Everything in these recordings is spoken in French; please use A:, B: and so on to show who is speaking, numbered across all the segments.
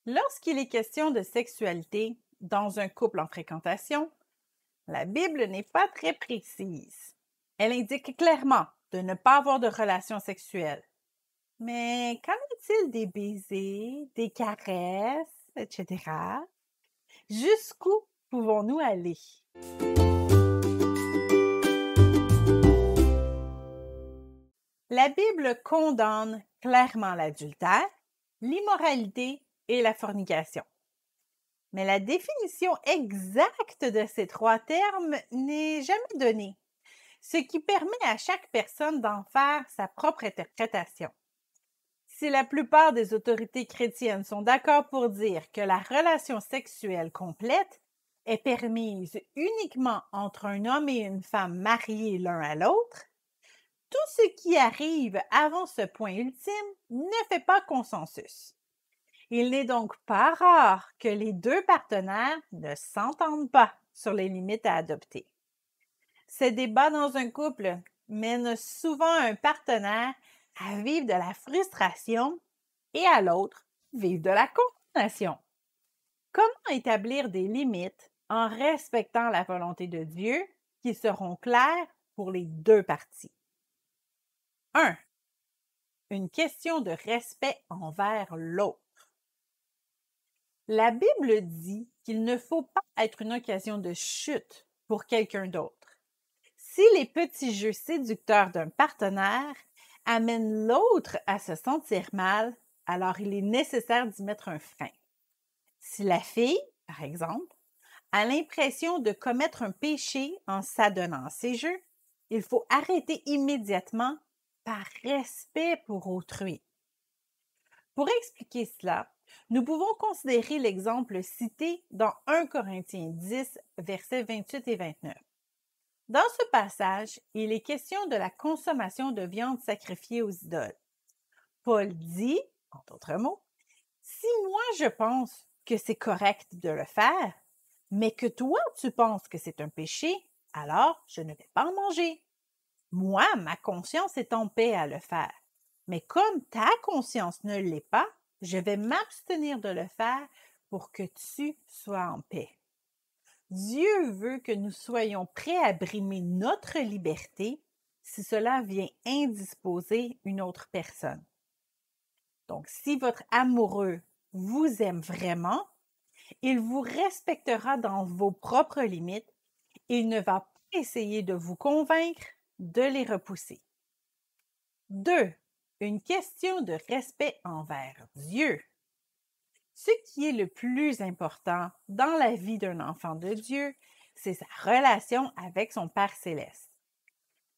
A: Lorsqu'il est question de sexualité dans un couple en fréquentation, la Bible n'est pas très précise. Elle indique clairement de ne pas avoir de relations sexuelles. Mais qu'en est-il des baisers, des caresses, etc.? Jusqu'où pouvons-nous aller? La Bible condamne clairement l'adultère, l'immoralité et la fornication. Mais la définition exacte de ces trois termes n'est jamais donnée, ce qui permet à chaque personne d'en faire sa propre interprétation. Si la plupart des autorités chrétiennes sont d'accord pour dire que la relation sexuelle complète est permise uniquement entre un homme et une femme mariés l'un à l'autre, tout ce qui arrive avant ce point ultime ne fait pas consensus. Il n'est donc pas rare que les deux partenaires ne s'entendent pas sur les limites à adopter. Ces débats dans un couple mènent souvent un partenaire à vivre de la frustration et à l'autre vivre de la condamnation. Comment établir des limites en respectant la volonté de Dieu qui seront claires pour les deux parties? 1. Une question de respect envers l'autre. La Bible dit qu'il ne faut pas être une occasion de chute pour quelqu'un d'autre. Si les petits jeux séducteurs d'un partenaire amènent l'autre à se sentir mal, alors il est nécessaire d'y mettre un frein. Si la fille, par exemple, a l'impression de commettre un péché en s'adonnant à ces jeux, il faut arrêter immédiatement par respect pour autrui. Pour expliquer cela, nous pouvons considérer l'exemple cité dans 1 Corinthiens 10, versets 28 et 29. Dans ce passage, il est question de la consommation de viande sacrifiée aux idoles. Paul dit, en d'autres mots, « Si moi je pense que c'est correct de le faire, mais que toi tu penses que c'est un péché, alors je ne vais pas en manger. Moi, ma conscience est en paix à le faire. Mais comme ta conscience ne l'est pas, je vais m'abstenir de le faire pour que tu sois en paix. » Dieu veut que nous soyons prêts à brimer notre liberté si cela vient indisposer une autre personne. Donc, si votre amoureux vous aime vraiment, il vous respectera dans vos propres limites et il ne va pas essayer de vous convaincre de les repousser. 2. Une question de respect envers Dieu. Ce qui est le plus important dans la vie d'un enfant de Dieu, c'est sa relation avec son Père céleste.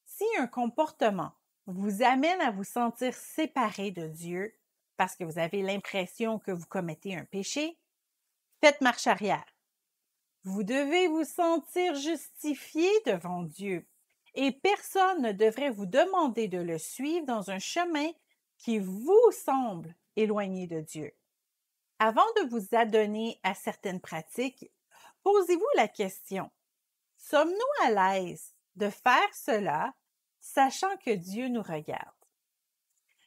A: Si un comportement vous amène à vous sentir séparé de Dieu parce que vous avez l'impression que vous commettez un péché, faites marche arrière. Vous devez vous sentir justifié devant Dieu et personne ne devrait vous demander de le suivre dans un chemin qui vous semble éloigné de Dieu. Avant de vous adonner à certaines pratiques, posez-vous la question, sommes-nous à l'aise de faire cela, sachant que Dieu nous regarde?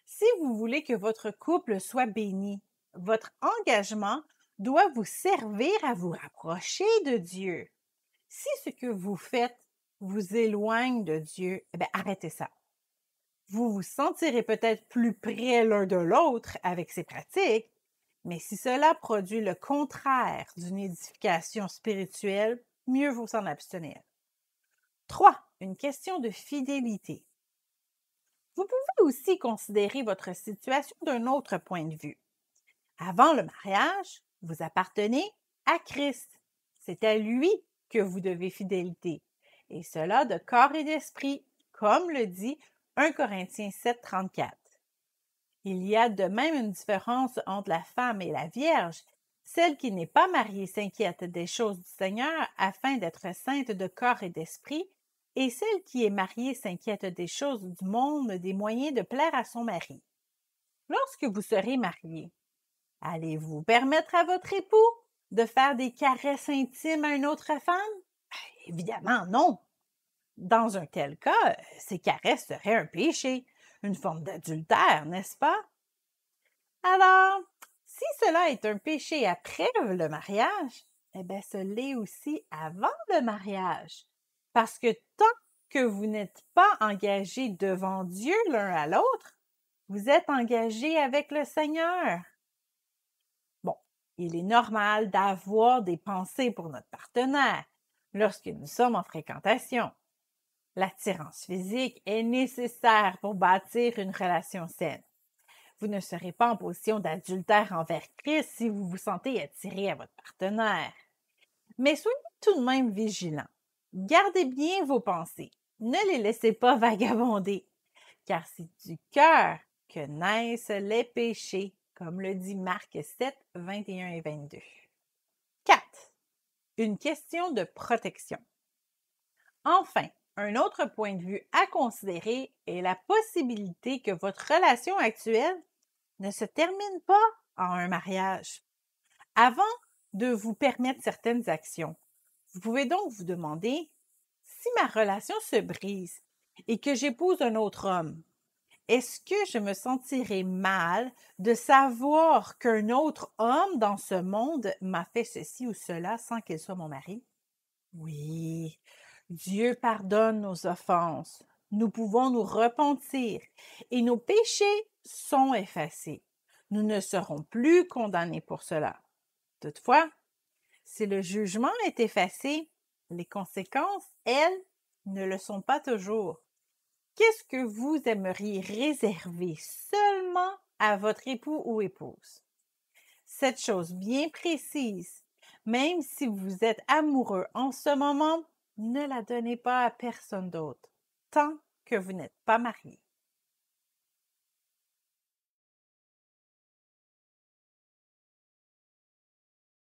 A: Si vous voulez que votre couple soit béni, votre engagement doit vous servir à vous rapprocher de Dieu. Si ce que vous faites vous éloigne de Dieu, arrêtez ça. Vous vous sentirez peut-être plus près l'un de l'autre avec ces pratiques, mais si cela produit le contraire d'une édification spirituelle, mieux vaut s'en abstenir. 3. Une question de fidélité. Vous pouvez aussi considérer votre situation d'un autre point de vue. Avant le mariage, vous appartenez à Christ. C'est à lui que vous devez fidélité, et cela de corps et d'esprit, comme le dit 1 Corinthiens 7, 34. Il y a de même une différence entre la femme et la vierge. Celle qui n'est pas mariée s'inquiète des choses du Seigneur afin d'être sainte de corps et d'esprit, et celle qui est mariée s'inquiète des choses du monde, des moyens de plaire à son mari. Lorsque vous serez marié, allez-vous permettre à votre époux de faire des caresses intimes à une autre femme? Évidemment non. Dans un tel cas, ces caresses seraient un péché, une forme d'adultère, n'est-ce pas? Alors, Si cela est un péché après le mariage, eh bien, ce l'est aussi avant le mariage. Parce que tant que vous n'êtes pas engagés devant Dieu l'un à l'autre, vous êtes engagés avec le Seigneur. Bon, il est normal d'avoir des pensées pour notre partenaire lorsque nous sommes en fréquentation. L'attirance physique est nécessaire pour bâtir une relation saine. Vous ne serez pas en position d'adultère envers Christ si vous vous sentez attiré à votre partenaire. Mais soyez tout de même vigilants. Gardez bien vos pensées. Ne les laissez pas vagabonder, car c'est du cœur que naissent les péchés, comme le dit Marc 7, 21 et 22. 4. Une question de protection. Enfin, un autre point de vue à considérer est la possibilité que votre relation actuelle ne se termine pas en un mariage. Avant de vous permettre certaines actions, vous pouvez donc vous demander si ma relation se brise et que j'épouse un autre homme. Est-ce que je me sentirais mal de savoir qu'un autre homme dans ce monde m'a fait ceci ou cela sans qu'il soit mon mari? Oui, Dieu pardonne nos offenses. Nous pouvons nous repentir et nos péchés sont effacés. Nous ne serons plus condamnés pour cela. Toutefois, si le jugement est effacé, les conséquences, elles, ne le sont pas toujours. Qu'est-ce que vous aimeriez réserver seulement à votre époux ou épouse? Cette chose bien précise, même si vous êtes amoureux en ce moment, ne la donnez pas à personne d'autre, tant que vous n'êtes pas marié.